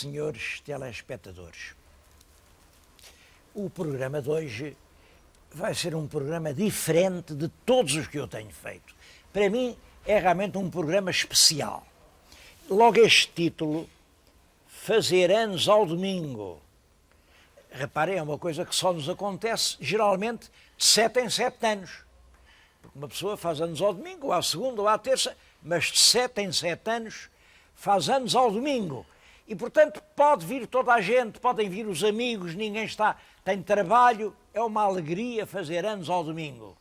senhores telespectadores. O programa de hoje vai ser um programa diferente de todos os que eu tenho feito. Para mim é realmente um programa especial. Logo este título, Fazer anos ao domingo. Reparem, é uma coisa que só nos acontece geralmente de 7 em 7 anos. Porque uma pessoa faz anos ao domingo, ou à segunda, ou à terça, mas de 7 em 7 anos faz anos ao domingo. E, portanto, pode vir toda a gente, podem vir os amigos, ninguém tem trabalho, é uma alegria fazer anos ao domingo.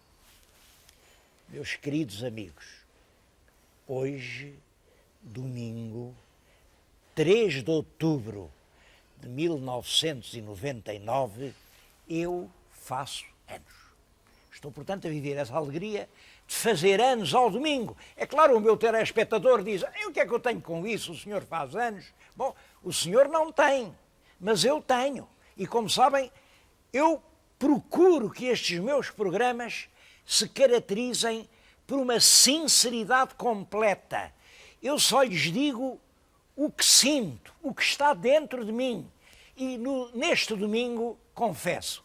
Meus queridos amigos, hoje, domingo, 3 de outubro de 1999, eu faço anos. Estou, portanto, a viver essa alegria de fazer anos ao domingo. É claro, o meu telespectador diz, o que é que eu tenho com isso? O senhor faz anos? Bom, o senhor não tem, mas eu tenho. E como sabem, eu procuro que estes meus programas se caracterizem por uma sinceridade completa. Eu só lhes digo o que sinto, o que está dentro de mim. E neste domingo, confesso,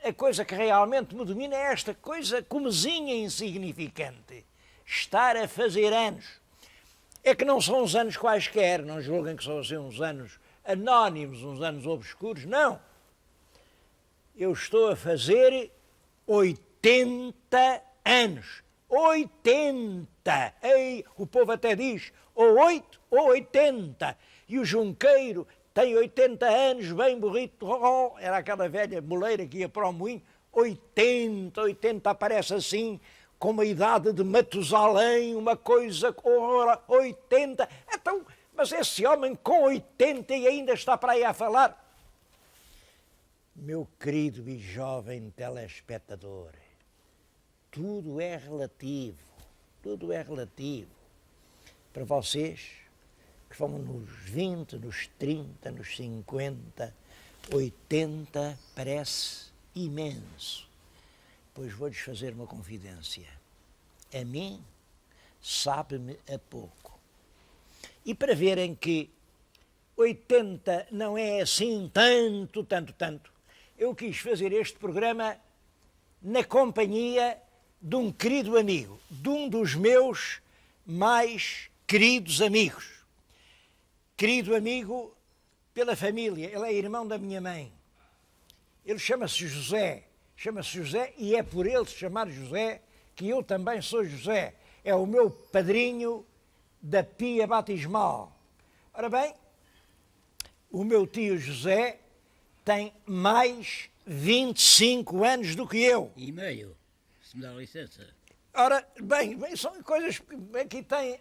a coisa que realmente me domina é esta coisa comezinha e insignificante. Estar a fazer anos. É que não são uns anos quaisquer, não julguem que são assim uns anos anónimos, uns anos obscuros, não. Eu estou a fazer 80 anos. 80! Ei, o povo até diz, ou 8 ou 80. E o Junqueiro tem 80 anos, bem burrito, era aquela velha boleira que ia para o moinho, 80 aparece assim, com a idade de Matusalém, uma coisa, 80. Então, mas esse homem com 80 e ainda está para aí a falar. Meu querido e jovem telespectador, tudo é relativo, tudo é relativo. Para vocês, que vão nos 20, nos 30, nos 50, 80, parece imenso. Pois vou-lhes fazer uma confidência. A mim, sabe-me a pouco. E para verem que 80 não é assim tanto, eu quis fazer este programa na companhia de um querido amigo, de um dos meus mais queridos amigos. Querido amigo pela família, ele é irmão da minha mãe. Ele chama-se José e é por ele se chamar José que eu também sou José. É o meu padrinho da pia batismal. Ora bem, o meu tio José tem mais 25 anos do que eu. E meio, se me dá licença. Ora, bem, são coisas que aqui tem.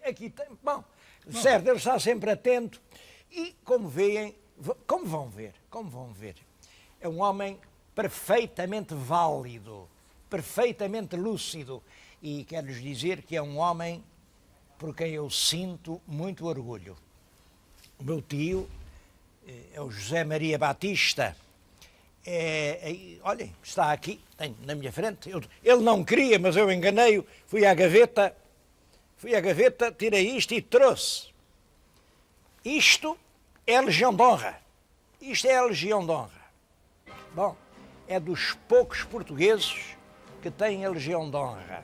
Bom, certo, ele está sempre atento e, como veem, como vão ver, é um homem perfeitamente válido, perfeitamente lúcido e quero-lhes dizer que é um homem por quem eu sinto muito orgulho. O meu tio é o José Maria Batista. Olhem, está aqui, tenho na minha frente. Ele não queria, mas eu enganei-o. Fui à gaveta, tirei isto e trouxe. Isto é a Legião de Honra. Isto é a Legião de Honra. Bom, é dos poucos portugueses que têm a Legião de Honra.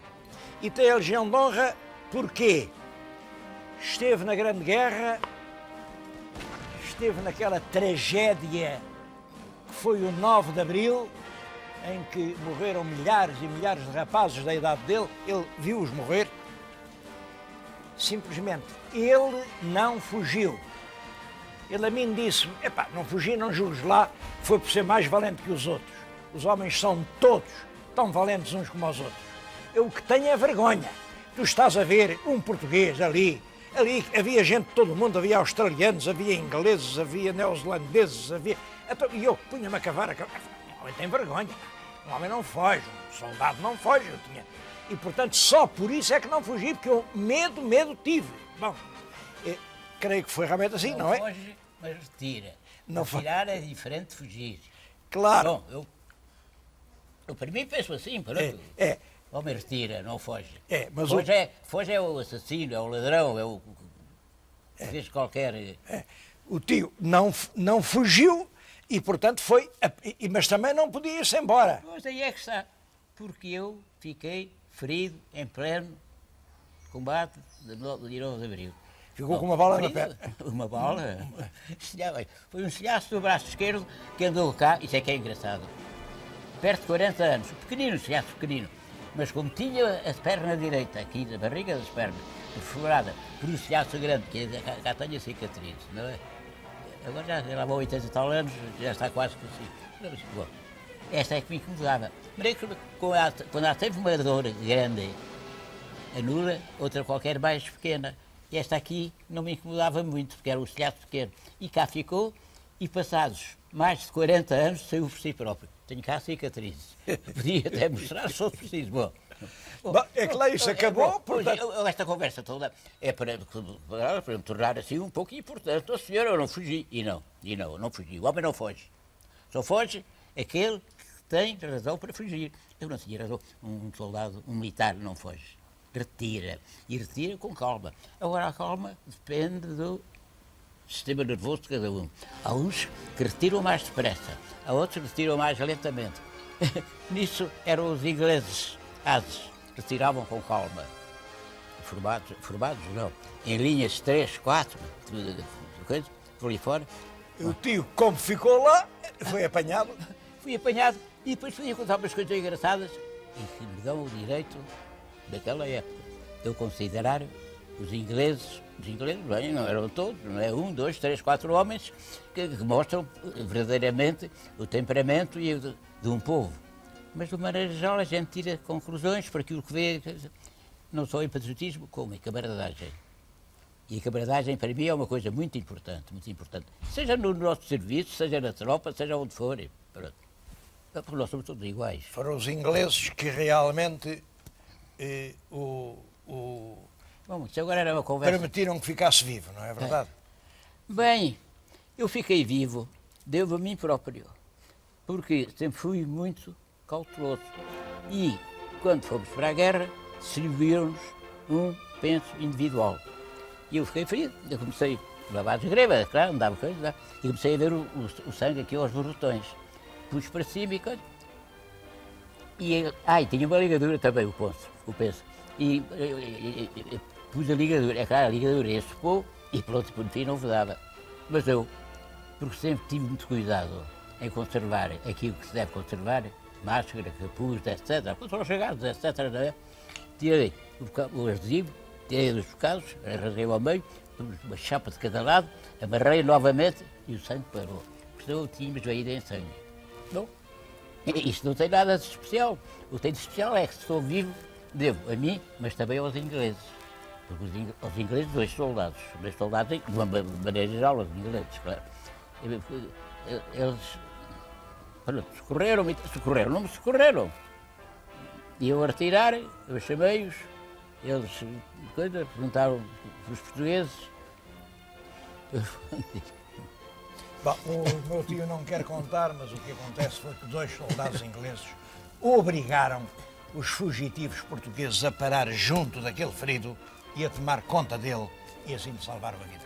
E tem a Legião de Honra porque esteve na Grande Guerra, esteve naquela tragédia que foi o 9 de Abril, em que morreram milhares e milhares de rapazes da idade dele, ele viu-os morrer. Simplesmente, ele não fugiu. Ele a mim disse-me, não fugi, não julgues lá, foi por ser mais valente que os outros. Os homens são todos tão valentes uns como os outros. Eu o que tenho é vergonha. Tu estás a ver um português ali havia gente de todo o mundo, havia australianos, havia ingleses, havia neozelandeses, e eu punha-me a cavar, um homem tem vergonha, um homem não foge, um soldado não foge, e portanto só por isso é que não fugi, porque eu medo tive. Bom, creio que foi realmente assim, não é? Não foge, mas retira. Retirar é diferente de fugir. Claro. Bom, eu para mim penso assim, pronto. O homem retira, não foge. Mas foge é o assassino, é o ladrão, é o que fez qualquer... o tio não fugiu e, portanto, foi... Mas também não podia ir-se embora. Pois aí é que está. Porque eu fiquei ferido em pleno combate de 9 de abril. Ficou com uma bala na perna. Uma bala? Foi um cilhaço do braço esquerdo que andou cá, isso é que é engraçado. Perto de 40 anos, pequenino, cilhaço pequenino. Mas como tinha a perna direita, aqui na barriga das pernas, perfurada por um cilhaço grande, que cá tenho a cicatriz, não é? Agora já lá vão 80 e tal anos, já está quase que assim. Bom, esta é que me incomodava. Mas quando ela teve uma dor grande, anula, outra qualquer mais pequena. E esta aqui não me incomodava muito, porque era um cilhaço pequeno. E cá ficou, e passados mais de 40 anos, saiu por si próprio. Tenho cá cicatrizes. Podia até mostrar se fosse preciso. Bom, é que lá isso acabou, portanto... Esta conversa toda é para me tornar assim um pouco importante. Oh, senhor, eu não fugi. E não fugi. O homem não foge. Só foge aquele que tem razão para fugir. Eu não tinha razão. Um soldado, um militar não foge. Retira. E retira com calma. Agora a calma depende do sistema nervoso de cada um. Há uns que retiram mais depressa, há outros que retiram mais lentamente. Nisso eram os ingleses, ases, retiravam com calma. Formados não, em linhas 3, 4, coisa, por ali fora. O tio, como ficou lá, foi apanhado. Fui apanhado e depois fui a contar umas coisas engraçadas e que me dão o direito, daquela época, de eu considerar os ingleses, bem, não eram todos, não é? 1, 2, 3, 4 homens que mostram verdadeiramente o temperamento de um povo. Mas, de maneira geral, a gente tira conclusões para aquilo que vê, não só em patriotismo, como em camaradagem. E a camaradagem, para mim, é uma coisa muito importante, muito importante. Seja no nosso serviço, seja na tropa, seja onde for. Pronto. Porque nós somos todos iguais. Foram os ingleses que realmente Bom, isso agora era uma conversa. Permitiram que ficasse vivo, não é verdade? Bem, eu fiquei vivo, devo a mim próprio, porque sempre fui muito cauteloso. E, quando fomos para a guerra, serviram-nos um penso individual. E eu fiquei ferido, eu comecei a lavar as grebas, claro, andava coisa, e comecei a ver o sangue aqui aos borrotões. Pus para cima e coisa. E tinha uma ligadura também, o penso. E pus a ligadura, é claro, a ligadura ia supor e pronto, por fim não dava. Mas eu, porque sempre tive muito cuidado em conservar aquilo que se deve conservar, máscara, capuz, etc. Quando foram chegados, etc. Não é? Tirei o adesivo, tirei dos bocados, rasguei ao meio, uma chapa de cada lado, amarrei novamente e o sangue parou. Porque eu tínhamos veído em sangue. Não? Isto não tem nada de especial. O que tem de especial é que se estou vivo, devo a mim, mas também aos ingleses. Porque os ingleses, dois soldados, de uma maneira geral, os ingleses, claro. Eles, pronto, socorreram, não me socorreram. Iam a retirar, eu chamei-os, eles perguntaram para os portugueses. Bom, o meu tio não quer contar, mas o que acontece foi que 2 soldados ingleses obrigaram os fugitivos portugueses a parar junto daquele ferido e a tomar conta dele e assim de salvar a vida.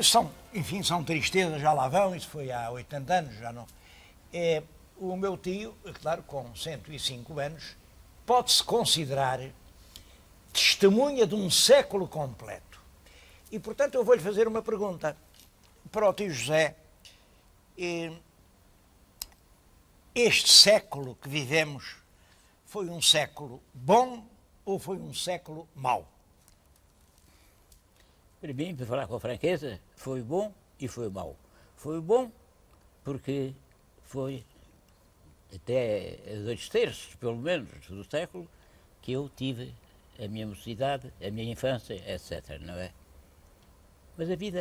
São tristezas, já lá vão, isso foi há 80 anos, já não. O meu tio, claro, com 105 anos, pode-se considerar testemunha de um século completo. E, portanto, eu vou-lhe fazer uma pergunta para o tio José. Este século que vivemos foi um século bom ou foi um século mau? Para mim, para falar com franqueza, foi bom e foi mau. Foi bom porque foi até 2/3, pelo menos, do século, que eu tive a minha mocidade, a minha infância, etc., não é? Mas a vida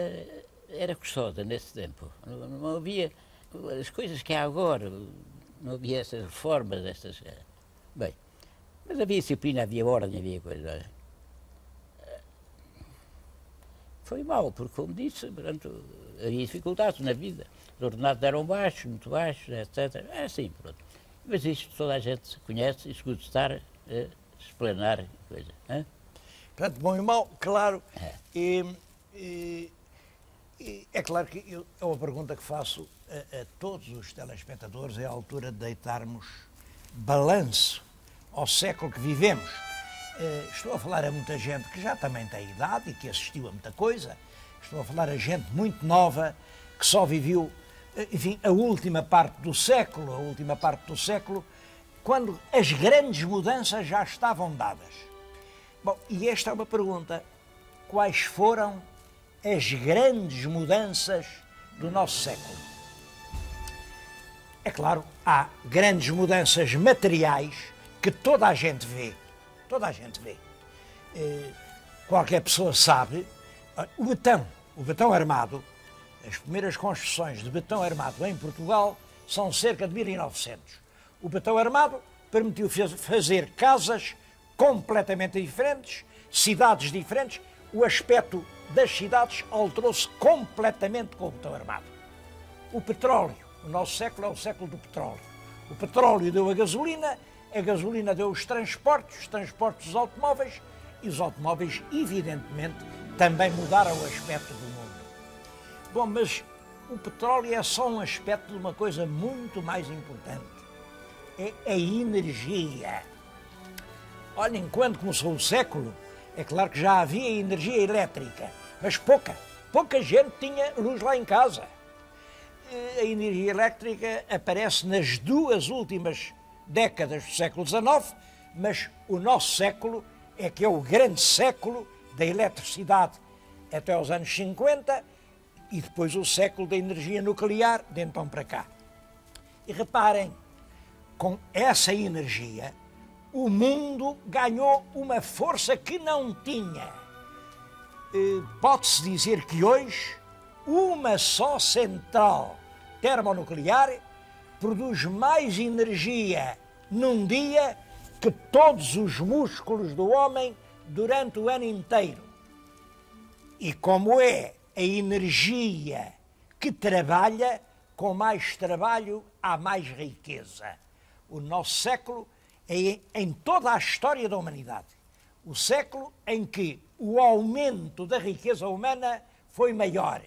era gostosa nesse tempo. Não havia as coisas que há agora, não havia essas reformas, essas... Bem, mas havia disciplina, havia ordem, havia coisa. Foi mau, porque, como disse, portanto, havia dificuldades na vida. Os ordenados eram baixos, muito baixos, etc. É assim, pronto. Mas isto toda a gente conhece e escuta estar a explanar coisa. Hein? Portanto, bom e mau, claro. E é claro que é uma pergunta que faço a todos os telespectadores, é a altura de deitarmos balanço ao século que vivemos. Estou a falar a muita gente que já também tem idade e que assistiu a muita coisa. Estou a falar a gente muito nova que só viveu, enfim, a última parte do século, quando as grandes mudanças já estavam dadas. Bom, e esta é uma pergunta. Quais foram as grandes mudanças do nosso século? É claro, há grandes mudanças materiais que toda a gente vê. Qualquer pessoa sabe. O betão armado, as primeiras construções de betão armado em Portugal são cerca de 1900. O betão armado permitiu fazer casas completamente diferentes, cidades diferentes. O aspecto das cidades alterou-se completamente com o betão armado. O petróleo, o nosso século é o século do petróleo. O petróleo deu a gasolina deu os transportes dos automóveis, e os automóveis, evidentemente, também mudaram o aspecto do mundo. Bom, mas o petróleo é só um aspecto de uma coisa muito mais importante. É a energia. Olhem, quando começou o século, é claro que já havia energia elétrica, mas pouca gente tinha luz lá em casa. A energia elétrica aparece nas duas últimas décadas do século XIX, mas o nosso século é que é o grande século da eletricidade até aos anos 50 e depois o século da energia nuclear de então para cá. E reparem, com essa energia, o mundo ganhou uma força que não tinha. Pode-se dizer que hoje uma só central termonuclear produz mais energia num dia que todos os músculos do homem durante o ano inteiro. E como é a energia que trabalha, com mais trabalho há mais riqueza. O nosso século é, em toda a história da humanidade, o século em que o aumento da riqueza humana foi maior.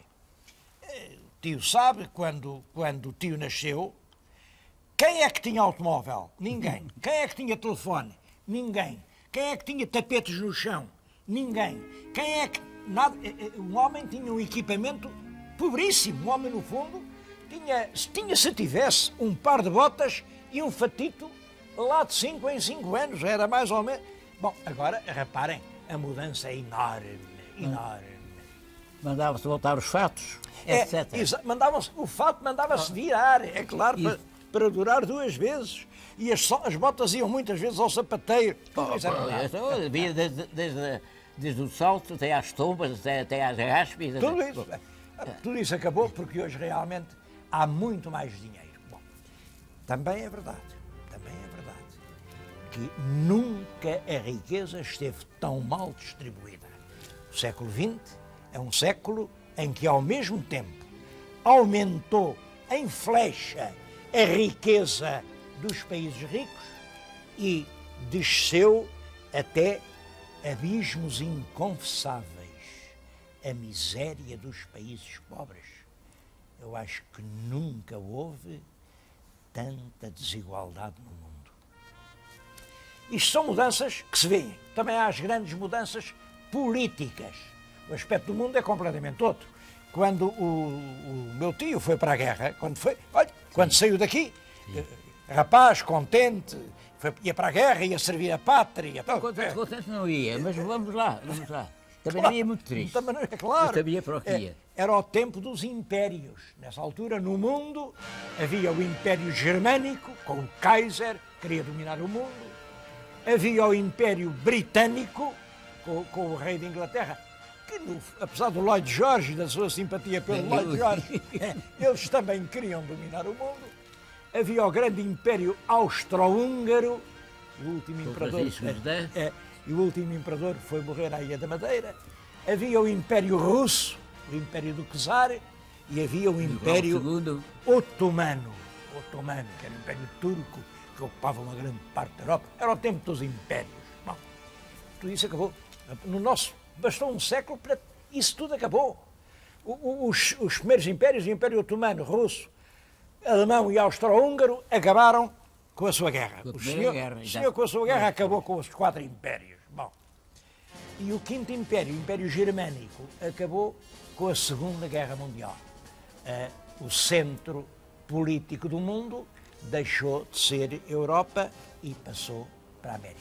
O tio sabe, quando o tio nasceu, quem é que tinha automóvel? Ninguém. Quem é que tinha telefone? Ninguém. Quem é que tinha tapetes no chão? Ninguém. Quem é que... Nada. Um homem tinha um equipamento pobríssimo. Um homem, no fundo, se tivesse um par de botas e um fatito lá de 5 em 5 anos, era mais ou menos... Bom, agora, reparem, a mudança é enorme. Mandava-se voltar os fatos, etc. O fato mandava-se virar, é claro, para durar 2 vezes. E as botas iam muitas vezes ao sapateiro. Desde o salto até às tombas, até às raspes. Tudo isso acabou porque hoje realmente há muito mais dinheiro. Bom, também é verdade que nunca a riqueza esteve tão mal distribuída. O século XX é um século em que, ao mesmo tempo, aumentou em flecha a riqueza dos países ricos e desceu até abismos inconfessáveis a miséria dos países pobres. Eu acho que nunca houve tanta desigualdade no mundo. Isto são mudanças que se veem. Também há as grandes mudanças políticas. O aspecto do mundo é completamente outro. Quando o meu tio foi para a guerra, quando saiu daqui, rapaz, contente, ia para a guerra, ia servir a pátria. Contente não ia, mas vamos lá. Também não ia muito triste. Também não é claro. Eu sabia para o que ia. Era o tempo dos impérios. Nessa altura, no mundo, havia o Império Germânico, com o Kaiser, que queria dominar o mundo. Havia o Império Britânico, com o rei de Inglaterra, que, apesar do Lloyd George e da sua simpatia pelo Lloyd George, eles também queriam dominar o mundo. Havia o grande Império Austro-Húngaro, o último imperador... E o último imperador foi morrer à Ilha da Madeira. Havia o Império Russo, o Império do Czar, e havia o Império Otomano, que era o Império Turco, que ocupava uma grande parte da Europa. Era o tempo dos impérios. Bom, tudo isso acabou. Bastou um século para isso tudo acabou. Os primeiros impérios, o Império Otomano, Russo, Alemão e Austro-Húngaro, acabaram com a sua guerra. O senhor com a sua guerra acabou com os 4 impérios. Bom, e o 5º Império, o Império Germânico, acabou com a Segunda Guerra Mundial. O centro político do mundo deixou de ser Europa e passou para a América.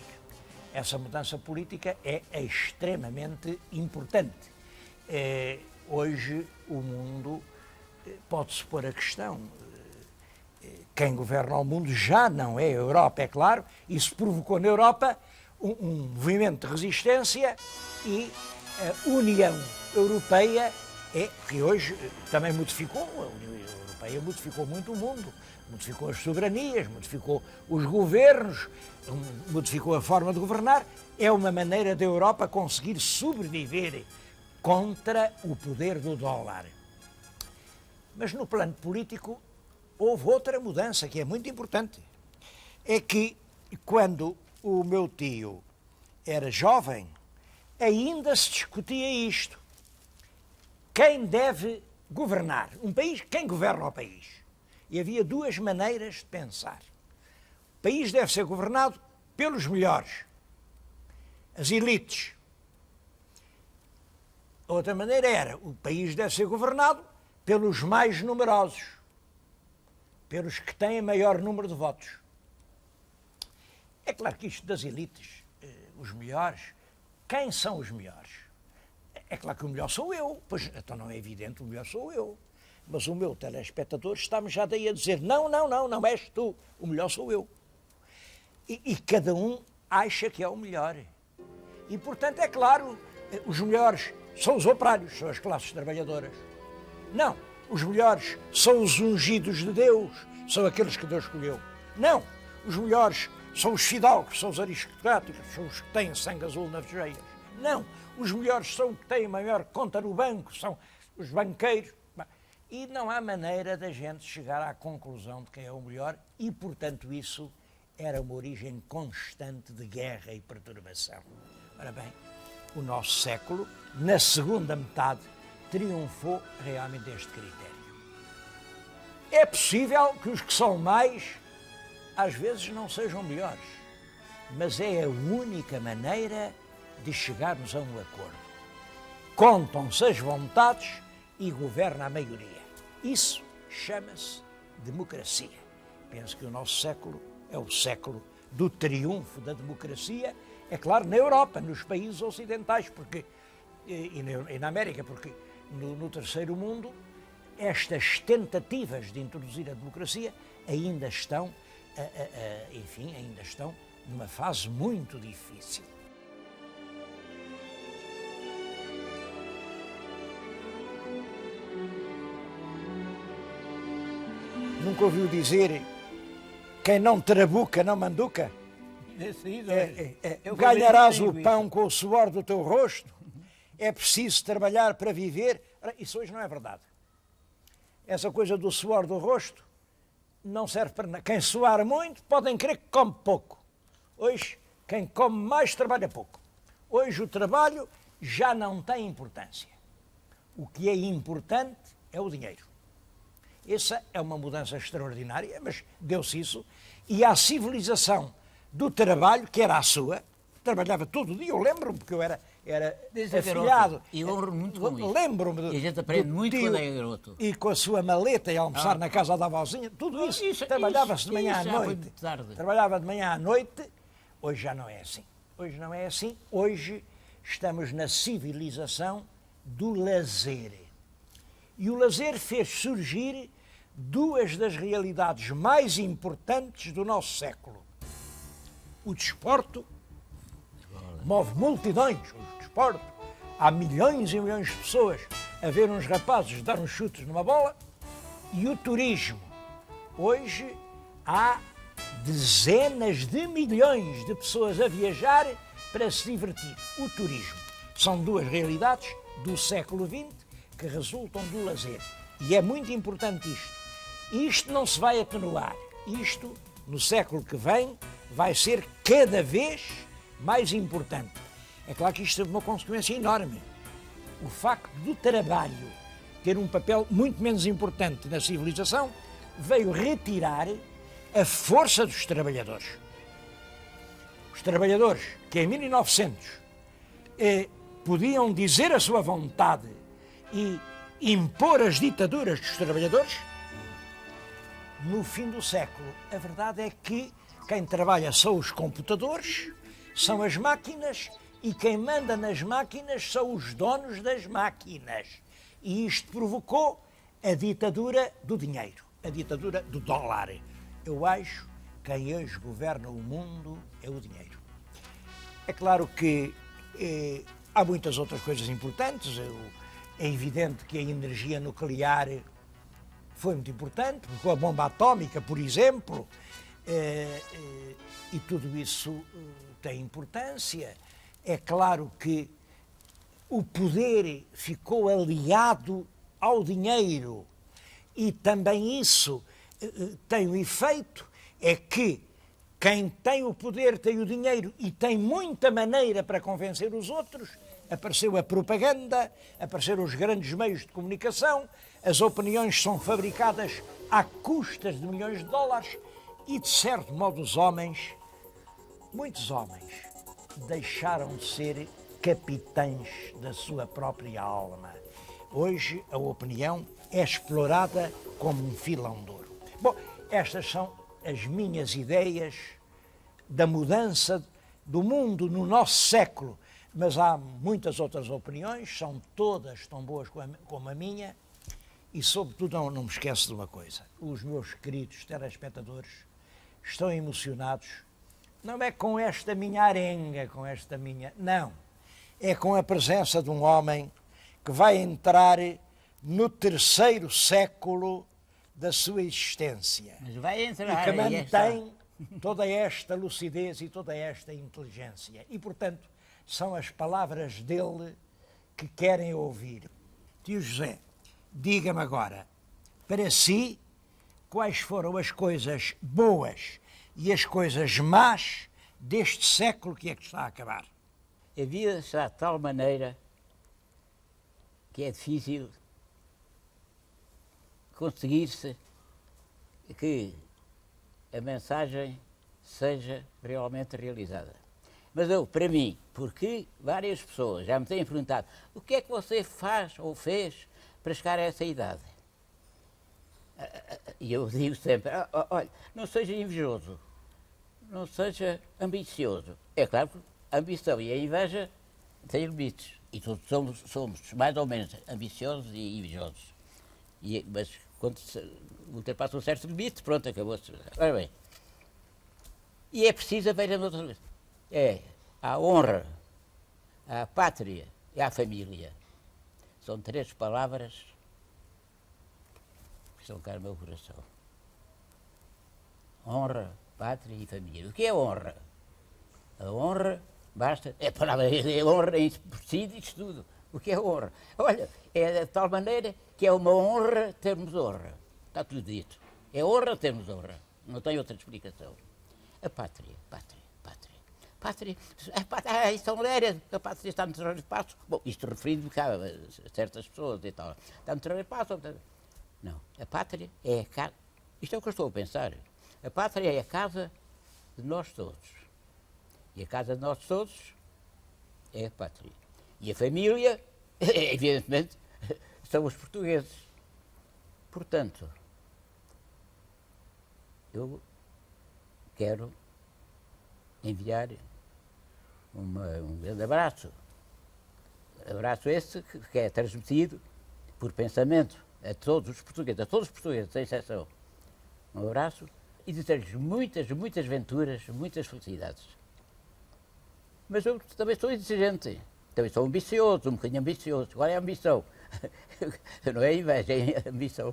Essa mudança política é extremamente importante. Hoje o mundo, pode-se pôr a questão, quem governa o mundo já não é a Europa, é claro. Isso provocou na Europa um movimento de resistência e a União Europeia que hoje também modificou, a União Europeia modificou muito o mundo, modificou as soberanias, modificou os governos, modificou a forma de governar. É uma maneira da Europa conseguir sobreviver contra o poder do dólar. Mas no plano político houve outra mudança que é muito importante. É que quando o meu tio era jovem, ainda se discutia isto. Quem deve governar um país? Quem governa o país? E havia 2 maneiras de pensar. O país deve ser governado pelos melhores, as elites. A outra maneira era, o país deve ser governado pelos mais numerosos, pelos que têm maior número de votos. É claro que isto das elites, os melhores, quem são os melhores? É claro que o melhor sou eu, pois então não é evidente, o melhor sou eu. Mas o meu telespectador está-me já daí a dizer, não és tu, o melhor sou eu. E cada um acha que é o melhor. E portanto, é claro, os melhores são os operários, são as classes trabalhadoras. Não, os melhores são os ungidos de Deus, são aqueles que Deus escolheu. Não, os melhores são os fidalgos, são os aristocráticos, são os que têm sangue azul nas veias. Não, os melhores são os que têm a maior conta no banco, são os banqueiros. E não há maneira da gente chegar à conclusão de quem é o melhor e, portanto, isso era uma origem constante de guerra e perturbação. Ora bem, o nosso século, na segunda metade, triunfou realmente este critério. É possível que os que são mais, às vezes, não sejam melhores, mas é a única maneira de chegarmos a um acordo. Contam-se as vontades e governa a maioria. Isso chama-se democracia. Penso que o nosso século é o século do triunfo da democracia, é claro, na Europa, nos países ocidentais, e na América, porque no terceiro mundo estas tentativas de introduzir a democracia ainda estão, ainda estão numa fase muito difícil. Nunca ouviu dizer, quem não trabuca não manduca? Ganharás o pão com o suor do teu rosto? É preciso trabalhar para viver? Isso hoje não é verdade. Essa coisa do suor do rosto não serve para nada. Quem suar muito, podem crer que come pouco. Hoje, quem come mais, trabalha pouco. Hoje o trabalho já não tem importância. O que é importante é o dinheiro. Essa é uma mudança extraordinária, mas deu-se isso. E a civilização do trabalho, que era a sua, trabalhava todo dia, eu lembro-me, porque eu era afilhado. E lembro-me muito com isso. Lembro-me. E a gente aprende muito quando é garoto. E com a sua maleta e almoçar na casa da avózinha, tudo isso. Trabalhava-se de manhã à noite. Trabalhava de manhã à noite. Hoje já não é assim. Hoje não é assim. Hoje estamos na civilização do lazer. E o lazer fez surgir 2 das realidades mais importantes do nosso século. O desporto move multidões, o desporto. Há milhões e milhões de pessoas a ver uns rapazes dar uns chutes numa bola. E o turismo. Hoje há dezenas de milhões de pessoas a viajar para se divertir. O turismo. São 2 realidades do século XX que resultam do lazer. E é muito importante isto. Isto não se vai atenuar. Isto, no século que vem, vai ser cada vez mais importante. É claro que isto teve uma consequência enorme. O facto do trabalho ter um papel muito menos importante na civilização, veio retirar a força dos trabalhadores. Os trabalhadores que em 1900 podiam dizer a sua vontade e impor as ditaduras dos trabalhadores, no fim do século, a verdade é que quem trabalha são os computadores, são as máquinas, e quem manda nas máquinas são os donos das máquinas. E isto provocou a ditadura do dinheiro, a ditadura do dólar. Eu acho que quem hoje governa o mundo é o dinheiro. É claro que há muitas outras coisas importantes. É evidente que a energia nuclear foi muito importante, com a bomba atómica, por exemplo, e tudo isso tem importância. É claro que o poder ficou aliado ao dinheiro e também isso tem um efeito, é que quem tem o poder tem o dinheiro e tem muita maneira para convencer os outros. Apareceu a propaganda, apareceram os grandes meios de comunicação, as opiniões são fabricadas à custas de milhões de dólares e, de certo modo, os homens, muitos homens, deixaram de ser capitães da sua própria alma. Hoje a opinião é explorada como um filão de ouro. Bom, estas são as minhas ideias da mudança do mundo no nosso século, mas há muitas outras opiniões, são todas tão boas como a minha, e sobretudo não me esqueço de uma coisa: os meus queridos telespectadores estão emocionados, não é com esta minha arenga, não, é com a presença de um homem que vai entrar no terceiro século da sua existência. Mas vai entrar, e que mantém toda esta lucidez e toda esta inteligência. E, portanto, são as palavras dele que querem ouvir. Tio José, diga-me agora, para si, quais foram as coisas boas e as coisas más deste século que é que está a acabar? A vida está de tal maneira que é difícil conseguir-se que a mensagem seja realmente realizada. Mas eu, para mim, porque várias pessoas já me têm perguntado o que é que você faz ou fez para chegar a essa idade? E eu digo sempre, olha, não seja invejoso, não seja ambicioso. É claro que a ambição e a inveja têm limites. E todos somos mais ou menos ambiciosos e invejosos. Mas quando ultrapassa um certo limite, pronto, acabou-se. Ora bem, e é preciso haver outra coisa. É a honra, a pátria e a família. São três palavras que estão cá no meu coração. Honra, pátria e família. O que é honra? A honra, basta, é a palavra, é honra em si diz tudo. O que é honra? Olha, é de tal maneira que é uma honra termos honra. Está tudo dito. É honra termos honra. Não tem outra explicação. A pátria. São lérias, a pátria está no terreiro de passo. Bom, isto referido a certas pessoas e tal. Está no terreiro de passo. Não, a pátria é a casa. Isto é o que eu estou a pensar. A pátria é a casa de nós todos. E a casa de nós todos é a pátria. E a família, evidentemente, são os portugueses. Portanto, eu quero enviar um grande abraço. Abraço esse que é transmitido por pensamento a todos os portugueses, sem exceção. Um abraço e desejo-lhes muitas venturas, muitas felicidades. Mas eu também sou exigente, também sou ambicioso, um bocadinho ambicioso. Agora é ambição. Não é inveja, é ambição.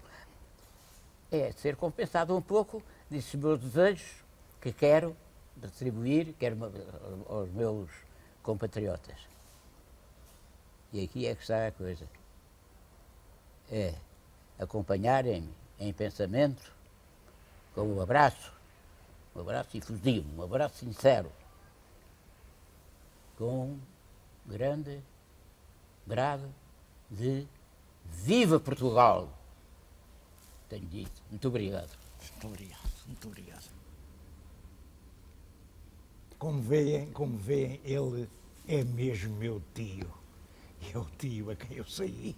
É ser compensado um pouco desses meus desejos que quero retribuir, aos meus compatriotas. E aqui é que está a coisa. É acompanharem-me em pensamento com um abraço efusivo, um abraço sincero, com grande grado de Viva Portugal! Tenho dito. Muito obrigado. Muito obrigado, muito obrigado. Como veem, ele é mesmo meu tio. É o tio a quem eu saí.